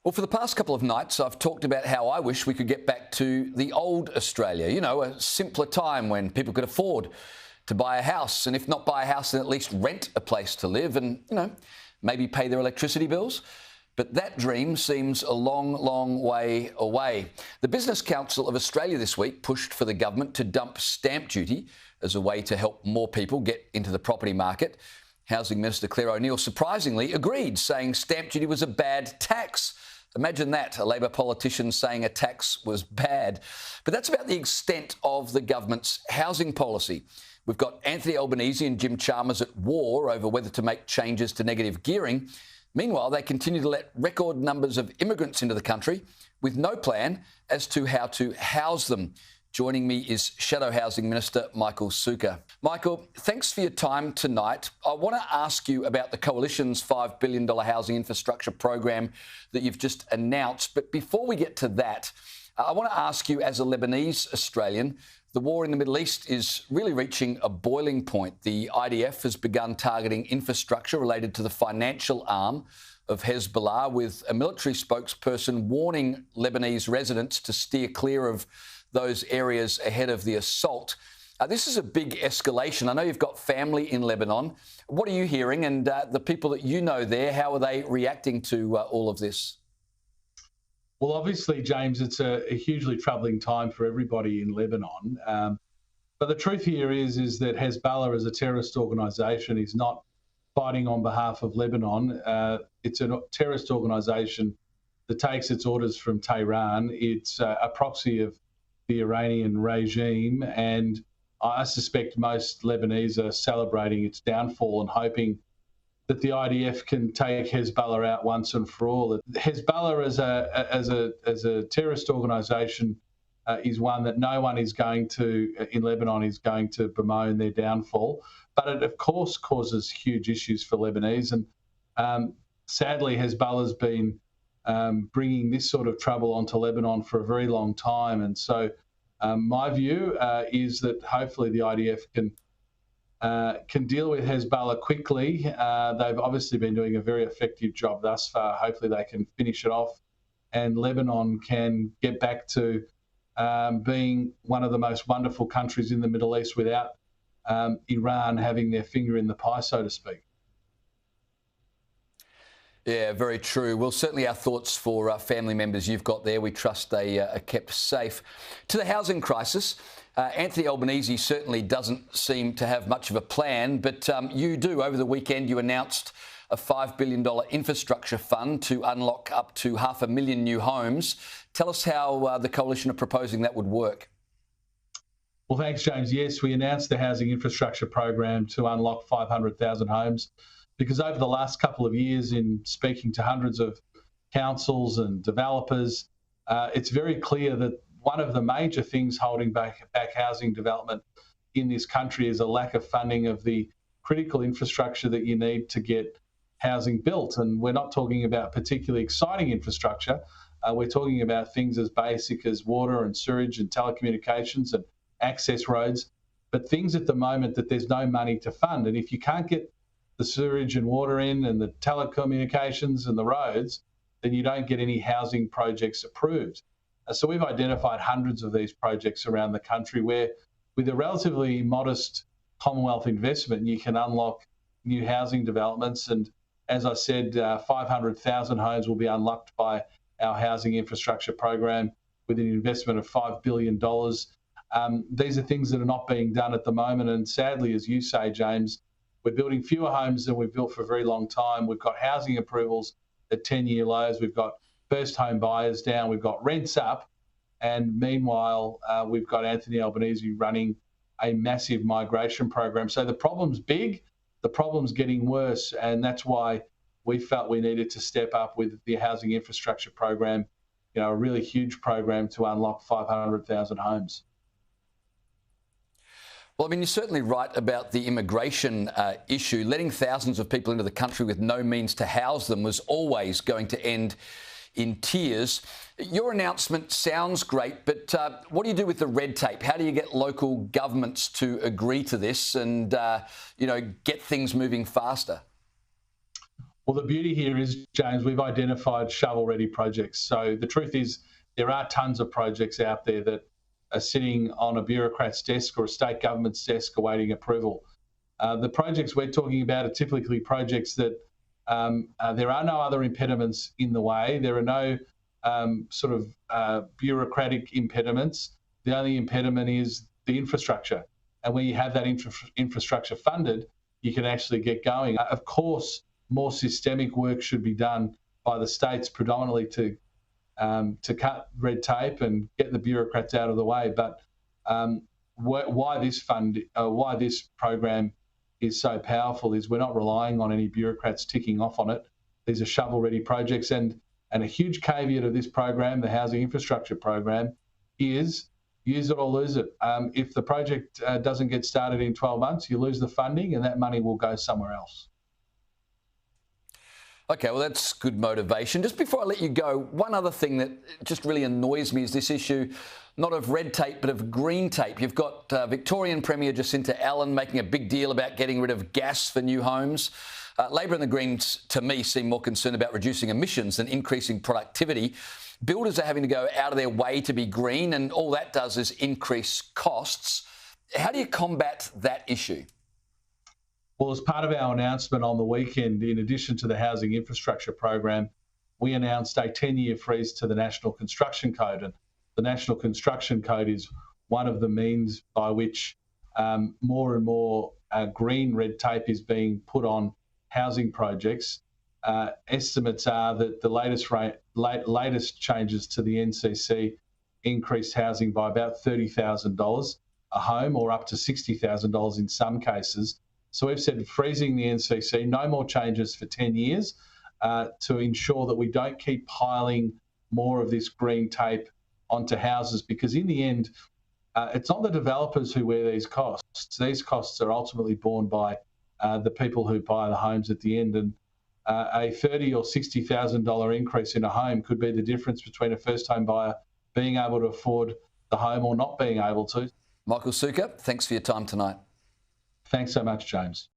Well, for the past couple of nights, I've talked about how I wish we could get back to the old Australia, a simpler time when people could afford to buy a house, and if not buy a house, then at least rent a place to live and, maybe pay their electricity bills. But that dream seems a long, long way away. The Business Council of Australia this week pushed for the government to dump stamp duty as a way to help more people get into the property market. Housing Minister Claire O'Neil surprisingly agreed, saying stamp duty was a bad tax. Imagine that, a Labor politician saying a tax was bad. But that's about the extent of the government's housing policy. We've got Anthony Albanese and Jim Chalmers at war over whether to make changes to negative gearing. Meanwhile, they continue to let record numbers of immigrants into the country with no plan as to how to house them. Joining me is Shadow Housing Minister Michael Sukkar. Michael, thanks for your time tonight. I want to ask you about the Coalition's $5 billion housing infrastructure program that you've just announced. But before we get to that, I want to ask you, as a Lebanese Australian, the war in the Middle East is really reaching a boiling point. The IDF has begun targeting infrastructure related to the financial arm of Hezbollah, with a military spokesperson warning Lebanese residents to steer clear of those areas ahead of the assault. This is a big escalation. I know you've got family in Lebanon. What are you hearing? And the people that you know there, how are they reacting to all of this? Well, obviously, James, it's a hugely troubling time for everybody in Lebanon. But the truth here is that Hezbollah, as a terrorist organisation, is not fighting on behalf of Lebanon. It's a terrorist organisation that takes its orders from Tehran. It's a proxy of the Iranian regime, and I suspect most Lebanese are celebrating its downfall and hoping that the IDF can take Hezbollah out once and for all. Hezbollah as a terrorist organisation is one that no one is going to, in Lebanon, is going to bemoan their downfall. But it, of course, causes huge issues for Lebanese. And sadly, Hezbollah's been bringing this sort of trouble onto Lebanon for a very long time. And so my view is that hopefully the IDF can deal with Hezbollah quickly. They've obviously been doing a very effective job thus far. Hopefully they can finish it off and Lebanon can get back to being one of the most wonderful countries in the Middle East without Iran having their finger in the pie, so to speak. Yeah, very true. Well, certainly our thoughts for family members you've got there. We trust they are kept safe. To the housing crisis, Anthony Albanese certainly doesn't seem to have much of a plan, but you do. Over the weekend, you announced a $5 billion infrastructure fund to unlock up to 500,000 new homes. Tell us how the Coalition are proposing that would work. Well, thanks, James. Yes, we announced the housing infrastructure program to unlock 500,000 homes. Because over the last couple of years, in speaking to hundreds of councils and developers, it's very clear that one of the major things holding back housing development in this country is a lack of funding of the critical infrastructure that you need to get housing built. And we're not talking about particularly exciting infrastructure. We're talking about things as basic as water and sewage and telecommunications and access roads, but things at the moment that there's no money to fund. And if you can't get the sewage and water in and the telecommunications and the roads, then you don't get any housing projects approved. So we've identified hundreds of these projects around the country where, with a relatively modest Commonwealth investment, you can unlock new housing developments. And as I said, 500,000 homes will be unlocked by our housing infrastructure program with an investment of $5 billion. These are things that are not being done at the moment. And sadly, as you say, James, we're building fewer homes than we've built for a very long time. We've got housing approvals at 10-year lows. We've got first home buyers down. We've got rents up. And meanwhile, we've got Anthony Albanese running a massive migration program. So the problem's big, the problem's getting worse. And that's why we felt we needed to step up with the housing infrastructure program, a really huge program to unlock 500,000 homes. Well, I mean, you're certainly right about the immigration issue. Letting thousands of people into the country with no means to house them was always going to end in tears. Your announcement sounds great, but what do you do with the red tape? How do you get local governments to agree to this and, get things moving faster? Well, the beauty here is, James, we've identified shovel-ready projects. So the truth is there are tons of projects out there that are sitting on a bureaucrat's desk or a state government's desk awaiting approval. The projects we're talking about are typically projects that there are no other impediments in the way. There are no bureaucratic impediments. The only impediment is the infrastructure. And when you have that infrastructure funded, you can actually get going. Of course, more systemic work should be done by the states predominantly to cut red tape and get the bureaucrats out of the way. But why this program is so powerful is we're not relying on any bureaucrats ticking off on it. These are shovel-ready projects, and a huge caveat of this program, the housing infrastructure program, is use it or lose it. If the project doesn't get started in 12 months, you lose the funding, and that money will go somewhere else. Okay, well, that's good motivation. Just before I let you go, one other thing that just really annoys me is this issue, not of red tape, but of green tape. You've got Victorian Premier Jacinta Allen making a big deal about getting rid of gas for new homes. Labor and the Greens, to me, seem more concerned about reducing emissions than increasing productivity. Builders are having to go out of their way to be green, and all that does is increase costs. How do you combat that issue? Well, as part of our announcement on the weekend, in addition to the housing infrastructure program, we announced a 10-year freeze to the National Construction Code. And the National Construction Code is one of the means by which more and more green red tape is being put on housing projects. Estimates are that the latest changes to the NCC increased housing by about $30,000 a home, or up to $60,000 in some cases. So we've said freezing the NCC, no more changes for 10 years to ensure that we don't keep piling more of this green tape onto houses, because in the end, it's not the developers who wear these costs. These costs are ultimately borne by the people who buy the homes at the end. And a $30,000 or $60,000 increase in a home could be the difference between a first home buyer being able to afford the home or not being able to. Michael Sukkar, thanks for your time tonight. Thanks so much, James.